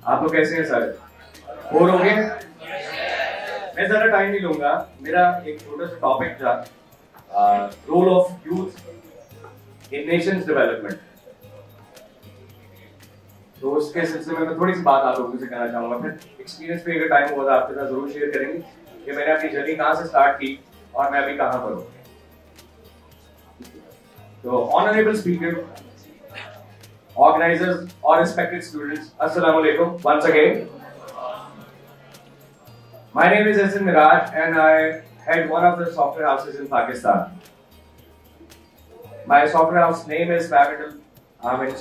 आप लोग कैसे हैं सर? बोर हो गए? मैं ज़्यादा टाइम नहीं लूँगा। मेरा एक छोटा सा टॉपिक था, role of youth in nation's development. तो उसके सिलसिले में मैं थोड़ी सी बात आप लोगों से करना चाहूँगा। फिर एक्सपीरियंस पे अगर टाइम होगा आपके साथ जरूर शेयर करेंगे कि मैंने अपनी जर्नी कहाँ से स्टार्ट की और मैं अभी कहाँ पर हूँ। तो honourable speaker, organizers or respected students, Assalamu alaikum once again. My name is S.N. Miraj and I head one of the software houses in Pakistan. My software house name is Fabital.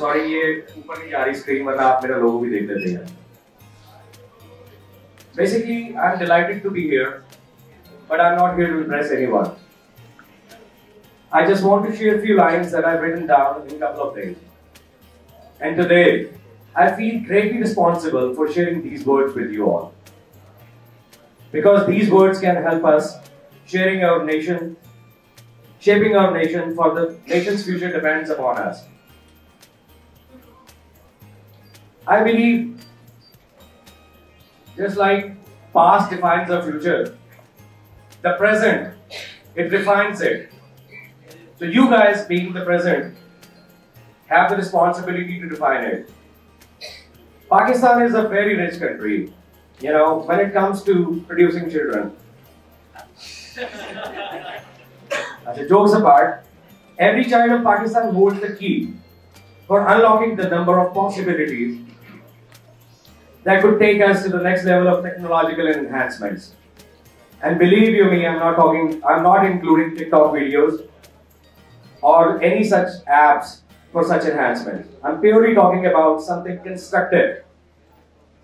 Sorry, ये ऊपर नहीं आ रही screen, वरना आप मेरा लोगो भी देख लेते हैं. Basically, I'm delighted to be here, but I'm not here to impress anyone. I just want to share a few lines that I've written down in a couple of days. And today, I feel greatly responsible for sharing these words with you all. Because these words can help us shaping our nation, for the nation's future depends upon us. I believe, just like past defines our future, the present, it defines it. So you guys, being the present, have the responsibility to define it. Pakistan is a very rich country, you know, when it comes to producing children. Jokes apart, every child of Pakistan holds the key for unlocking the number of possibilities that could take us to the next level of technological enhancements. And believe you me, I'm not including TikTok videos or any such apps for such enhancement. I'm purely talking about something constructive,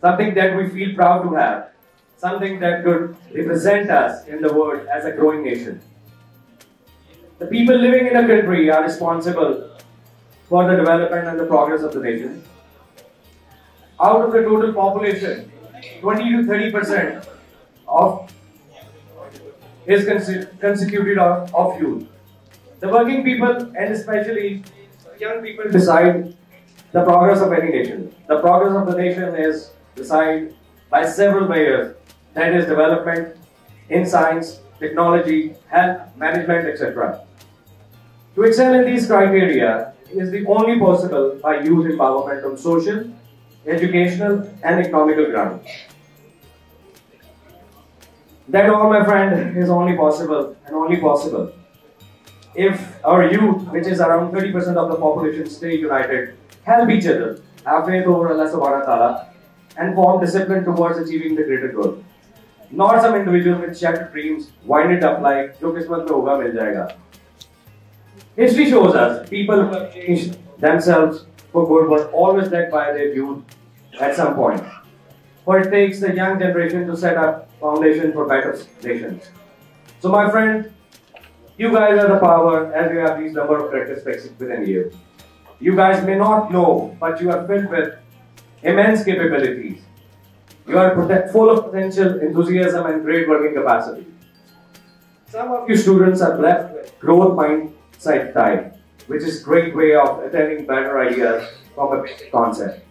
something that we feel proud to have, something that could represent us in the world as a growing nation. The people living in a country are responsible for the development and the progress of the nation. Out of the total population, 20 to 30% is constituted of youth. The working people, and especially young people, decide the progress of any nation. The progress of the nation is decided by several measures, that is development in science, technology, health, management, etc. To excel in these criteria is the only possible by youth empowerment on social, educational and economical grounds. That all, my friend, is only possible if our youth, which is around 30% of the population, stay united, help each other, have faith over Allah subhanahu wa ta'ala, and form discipline towards achieving the greater goal. Not some individual with shattered dreams, wind it up like, jo kismat mein hoga, mil jayega. History shows us, people who have changed themselves for good were always led by their youth at some point. For it takes the young generation to set up foundation for better nations. So my friend, you guys are the power as you have these number of characteristics within you. You guys may not know, but you are filled with immense capabilities. You are full of potential, enthusiasm and great working capacity. Some of you students are blessed with growth mindset type, which is a great way of attaining better ideas from a basic concept.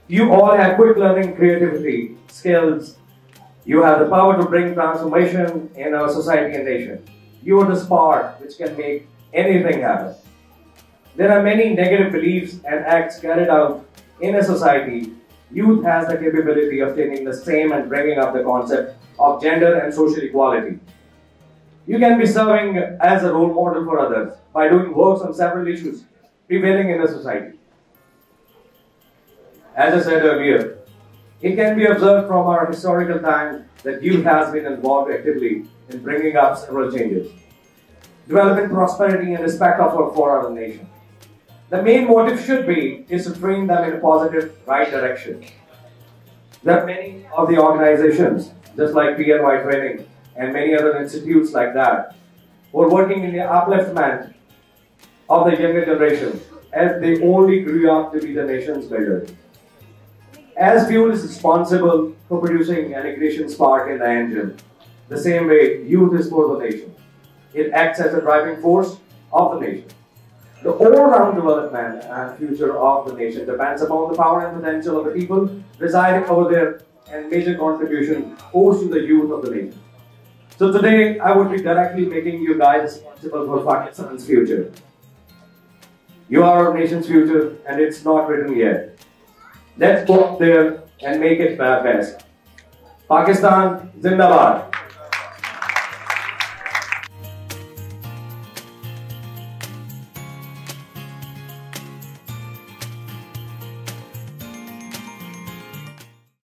You all have quick learning, creativity, skills. You have the power to bring transformation in our society and nation. You are the spark which can make anything happen. There are many negative beliefs and acts carried out in a society. Youth has the capability of taking the same and bringing up the concept of gender and social equality. You can be serving as a role model for others by doing works on several issues prevailing in the society. As I said earlier, it can be observed from our historical times that youth has been involved actively in bringing up several changes, developing prosperity and respect for our nation. The main motive should be is to train them in a positive, right direction. There are many of the organizations, just like PNY Training and many other institutes like that, who are working in the upliftment of the younger generation as they only grew up to be the nation's builders. As fuel is responsible for producing an ignition spark in the engine, the same way youth is for the nation. It acts as a driving force of the nation. The all-round development and future of the nation depends upon the power and potential of the people reside over there and major contribution owes to the youth of the nation. So today, I would be directly making you guys responsible for Pakistan's future. You are our nation's future, and it's not written yet. Let's go up there and make it best. Pakistan, Zindabad.